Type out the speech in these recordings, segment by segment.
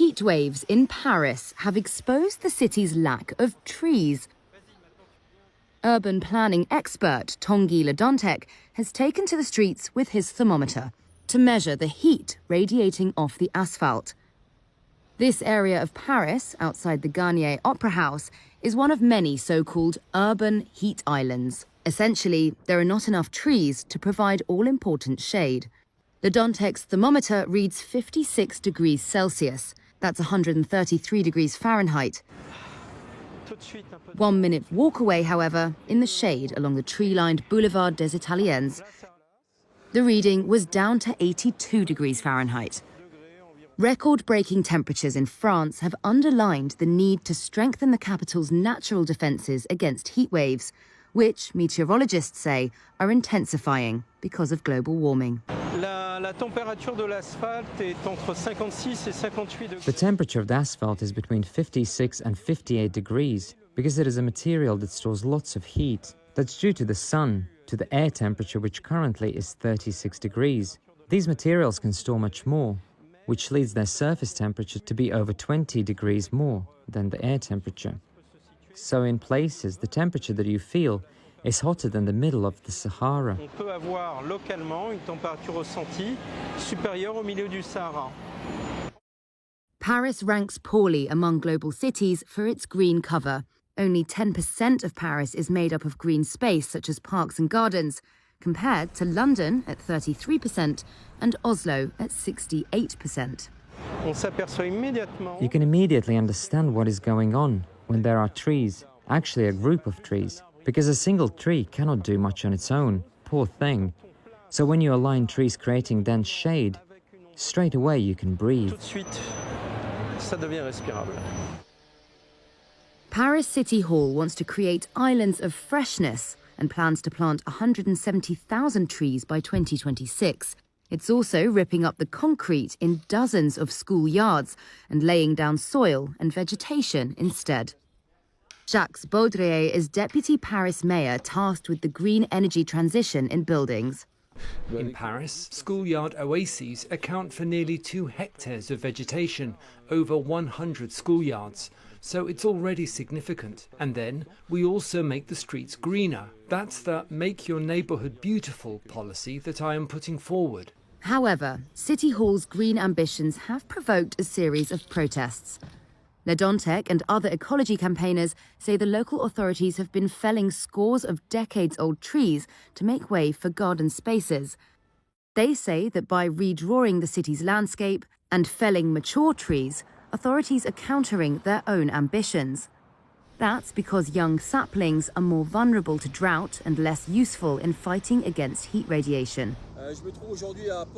Heat waves in Paris have exposed the city's lack of trees. Urban planning expert Tanguy Ledantec has taken to the streets with his thermometer to measure the heat radiating off the asphalt. This area of Paris, outside the Garnier Opera House, is one of many so-called urban heat islands. Essentially, there are not enough trees to provide all-important shade. Ledantec's thermometer reads 56 degrees Celsius. That's 133 degrees Fahrenheit. 1 minute walk away, however, in the shade along the tree-lined Boulevard des Italiens, the reading was down to 82 degrees Fahrenheit. Record-breaking temperatures in France have underlined the need to strengthen the capital's natural defences against heat waves, which meteorologists say are intensifying because of global warming. The temperature of the asphalt is between 56 and 58 degrees because it is a material that stores lots of heat. That's due to the sun, to the air temperature, which currently is 36 degrees. These materials can store much more, which leads their surface temperature to be over 20 degrees more than the air temperature. So in places, the temperature that you feel is hotter than the middle of the Sahara. On peut avoir localement une température ressentie supérieure au milieu du Sahara. Paris ranks poorly among global cities for its green cover. Only 10% of Paris is made up of green space, such as parks and gardens, compared to London at 33% and Oslo at 68%. You can immediately understand what is going on when there are trees, actually a group of trees, because a single tree cannot do much on its own, poor thing. So when you align trees creating dense shade, straight away you can breathe. Paris City Hall wants to create islands of freshness and plans to plant 170,000 trees by 2026. It's also ripping up the concrete in dozens of school yards and laying down soil and vegetation instead. Jacques Baudrier is Deputy Paris Mayor tasked with the green energy transition in buildings. In Paris, schoolyard oases account for nearly 2 hectares of vegetation, over 100 schoolyards. So it's already significant. And then we also make the streets greener. That's the Make Your Neighbourhood Beautiful policy that I am putting forward. However, City Hall's green ambitions have provoked a series of protests. Ledantec and other ecology campaigners say the local authorities have been felling scores of decades-old trees to make way for garden spaces. They say that by redrawing the city's landscape and felling mature trees, authorities are countering their own ambitions. That's because young saplings are more vulnerable to drought and less useful in fighting against heat radiation.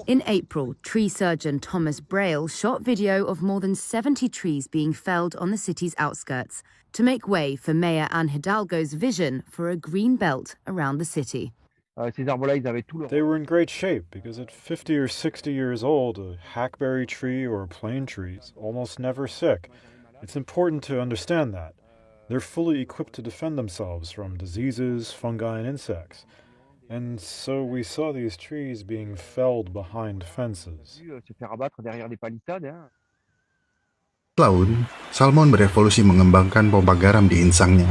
In April, tree surgeon Thomas Braille shot video of more than 70 trees being felled on the city's outskirts to make way for Mayor Anne Hidalgo's vision for a green belt around the city. They were in great shape because at 50 or 60 years old, a hackberry tree or a plane tree is almost never sick. It's important to understand that. They're fully equipped to defend themselves from diseases, fungi, and insects. And so we saw these trees being felled behind fences. Laut, Salmon berevolusi mengembangkan pompa garam di insangnya,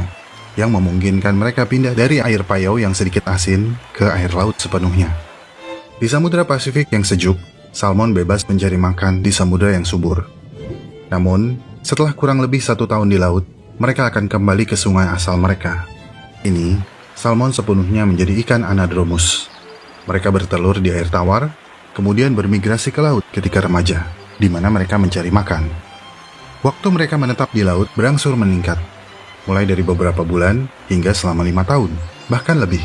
yang memungkinkan mereka pindah dari air payau yang sedikit asin ke air laut sepenuhnya. Di Samudra Pasifik yang sejuk, salmon bebas mencari makan di samudra yang subur. Namun, setelah kurang lebih 1 tahun di laut, mereka akan kembali ke sungai asal mereka. Ini, salmon sepenuhnya menjadi ikan anadromous. Mereka bertelur di air tawar, kemudian bermigrasi ke laut ketika remaja, di mana mereka mencari makan. Waktu mereka menetap di laut berangsur meningkat, mulai dari beberapa bulan hingga selama 5 tahun, bahkan lebih.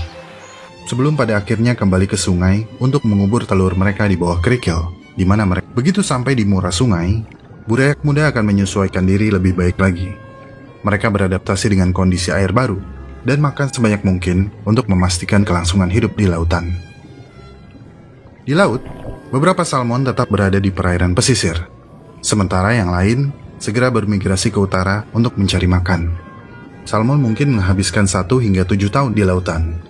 Sebelum pada akhirnya kembali ke sungai untuk mengubur telur mereka di bawah kerikil, di mana mereka begitu sampai di muara sungai, budayak muda akan menyesuaikan diri lebih baik lagi. Mereka beradaptasi dengan kondisi air baru dan makan sebanyak mungkin untuk memastikan kelangsungan hidup di lautan. Di laut, beberapa salmon tetap berada di perairan pesisir, sementara yang lain segera bermigrasi ke utara untuk mencari makan. Salmon mungkin menghabiskan 1 hingga 7 tahun di lautan.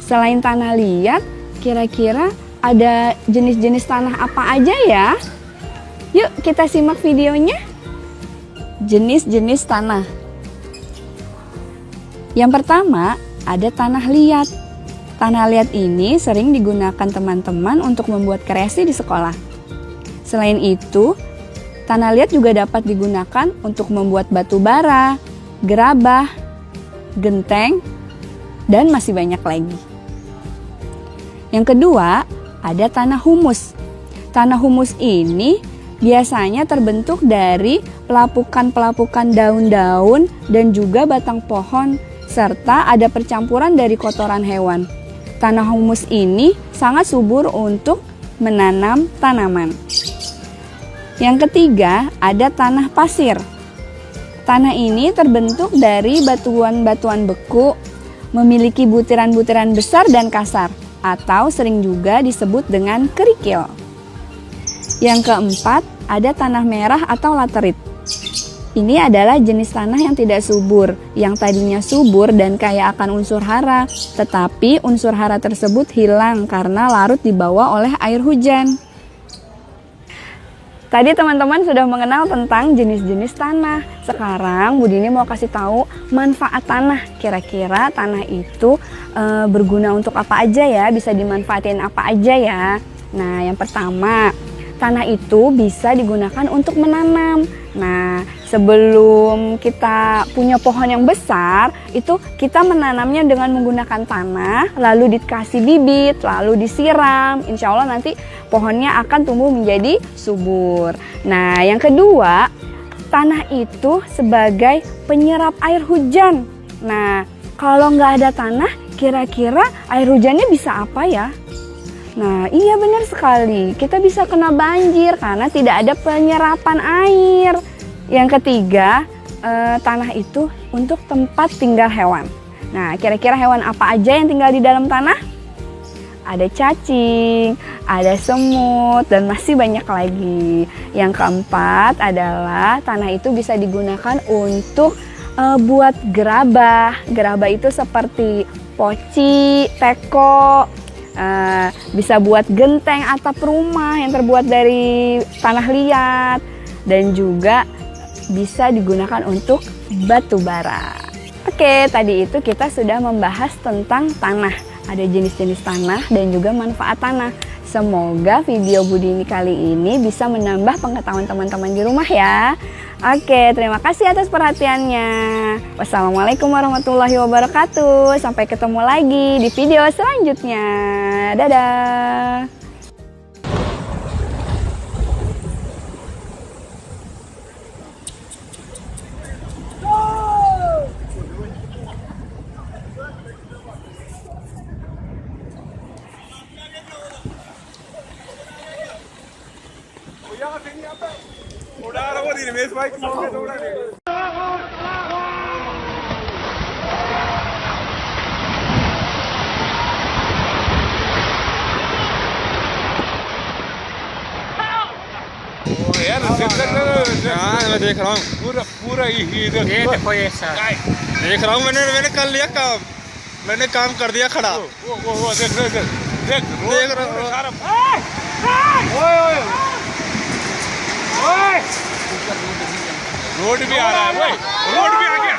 Selain tanah liat, kira-kira ada jenis-jenis tanah apa aja ya? Yuk kita simak videonya. Jenis-jenis tanah. Yang pertama, ada tanah liat. Tanah liat ini sering digunakan teman-teman untuk membuat kreasi di sekolah. Selain itu, tanah liat juga dapat digunakan untuk membuat batu bara, gerabah, genteng, dan masih banyak lagi. Yang kedua, ada tanah humus. Tanah humus ini biasanya terbentuk dari pelapukan-pelapukan daun-daun dan juga batang pohon, serta ada percampuran dari kotoran hewan. Tanah humus ini sangat subur untuk menanam tanaman. Yang ketiga, ada tanah pasir. Tanah ini terbentuk dari batuan-batuan beku, memiliki butiran-butiran besar dan kasar, atau sering juga disebut dengan kerikil. Yang keempat, ada tanah merah atau laterit. Ini adalah jenis tanah yang tidak subur, yang tadinya subur dan kaya akan unsur hara, tetapi unsur hara tersebut hilang karena larut dibawa oleh air hujan. Tadi teman-teman sudah mengenal tentang jenis-jenis tanah. Sekarang Bu Dini mau kasih tahu manfaat tanah. Kira-kira tanah itu berguna untuk apa aja ya? Bisa dimanfaatin apa aja ya? Nah, yang pertama, tanah itu bisa digunakan untuk menanam. Nah, sebelum kita punya pohon yang besar, itu kita menanamnya dengan menggunakan tanah, lalu dikasih bibit, lalu disiram. Insya Allah nanti pohonnya akan tumbuh menjadi subur. Nah, yang kedua, tanah itu sebagai penyerap air hujan. Nah, kalau nggak ada tanah, kira-kira air hujannya bisa apa ya? Nah, iya benar sekali. Kita bisa kena banjir karena tidak ada penyerapan air. Yang ketiga, tanah itu untuk tempat tinggal hewan. Nah, kira-kira hewan apa aja yang tinggal di dalam tanah? Ada cacing, ada semut, dan masih banyak lagi. Yang keempat adalah tanah itu bisa digunakan untuk buat gerabah. Gerabah itu seperti poci, teko, bisa buat genteng atap rumah yang terbuat dari tanah liat, dan juga bisa digunakan untuk batu bara. Oke, tadi itu kita sudah membahas tentang tanah. Ada jenis-jenis tanah dan juga manfaat tanah. Semoga video Bu Dini kali ini bisa menambah pengetahuan teman-teman di rumah ya. Oke, terima kasih atas perhatiannya. Wassalamualaikum warahmatullahi wabarakatuh. Sampai ketemu lagi di video selanjutnya. Dadah. मैं देख रहा हूँ पूरा इधर ये देखो ये सर देख रहा हूँ मैंने कर लिया काम मैंने काम कर दिया खड़ा वो देख रहा रोड भी आ रहा है रोड भी आ गया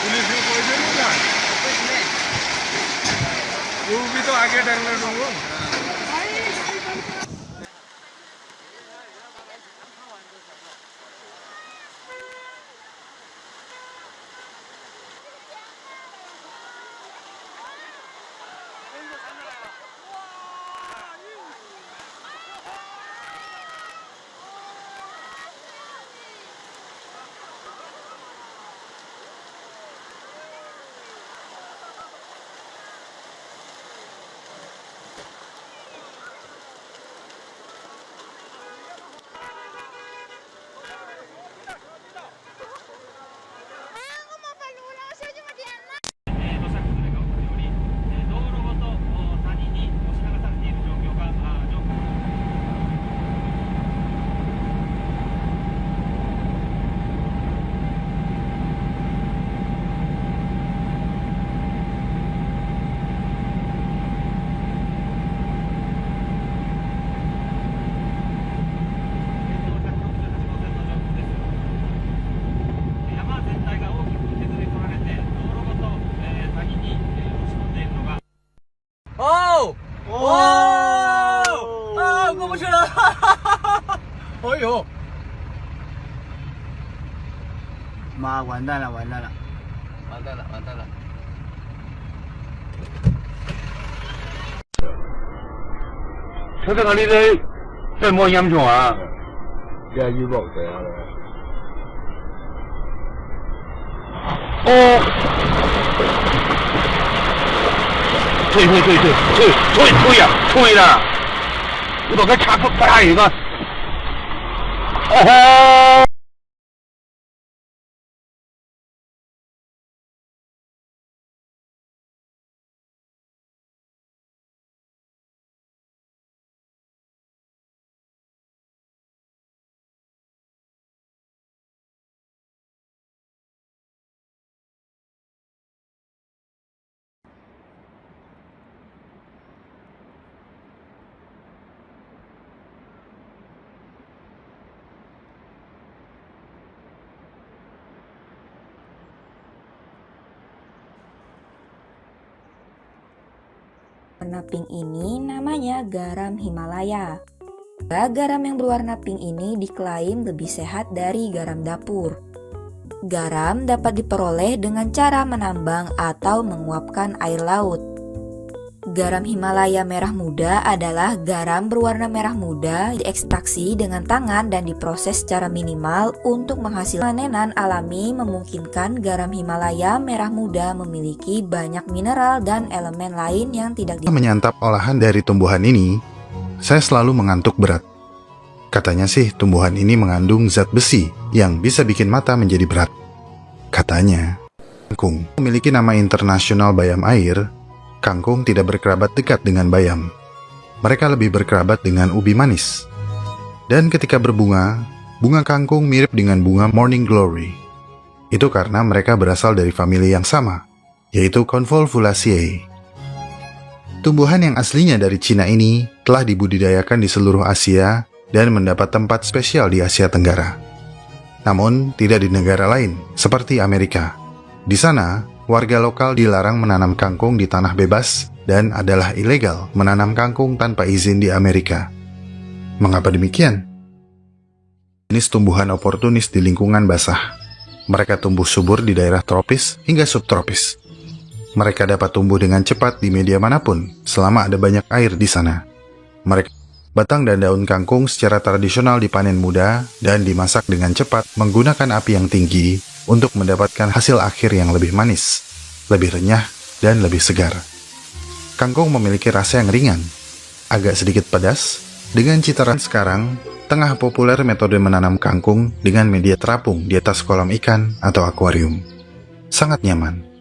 पुलिस भी कोई भी नहीं है वो भी तो आगे टर्मिनल दूंगा 哎呦，妈，完蛋了，完蛋了。出得我呢啲真係冇嚴重啊！而家要落地啊！哦，退啦！我同佢插幅大嚟噶。哦吼！Warna pink ini namanya garam Himalaya. Garam yang berwarna pink ini diklaim lebih sehat dari garam dapur. Garam dapat diperoleh dengan cara menambang atau menguapkan air laut. Garam Himalaya merah muda adalah garam berwarna merah muda diekstraksi dengan tangan dan diproses secara minimal untuk menghasilkan panenan alami memungkinkan garam Himalaya merah muda memiliki banyak mineral dan elemen lain yang tidak menyantap olahan dari tumbuhan ini, saya selalu mengantuk berat. Katanya sih tumbuhan ini mengandung zat besi yang bisa bikin mata menjadi berat. Katanya, kangkung memiliki nama internasional bayam air. Kangkung tidak berkerabat dekat dengan bayam. Mereka lebih berkerabat dengan ubi manis. Dan ketika berbunga, bunga kangkung mirip dengan bunga morning glory. Itu karena mereka berasal dari famili yang sama, yaitu Convolvulaceae. Tumbuhan yang aslinya dari Cina ini telah dibudidayakan di seluruh Asia dan mendapat tempat spesial di Asia Tenggara. Namun, tidak di negara lain, seperti Amerika. Di sana, warga lokal dilarang menanam kangkung di tanah bebas dan adalah ilegal menanam kangkung tanpa izin di Amerika. Mengapa demikian? Jenis tumbuhan oportunis di lingkungan basah. Mereka tumbuh subur di daerah tropis hingga subtropis. Mereka dapat tumbuh dengan cepat di media manapun selama ada banyak air di sana. Batang dan daun kangkung secara tradisional dipanen muda dan dimasak dengan cepat menggunakan api yang tinggi untuk mendapatkan hasil akhir yang lebih manis, lebih renyah, dan lebih segar. Kangkung memiliki rasa yang ringan, agak sedikit pedas, dengan cita rasa. Sekarang, tengah populer metode menanam kangkung dengan media terapung di atas kolam ikan atau akuarium. Sangat nyaman.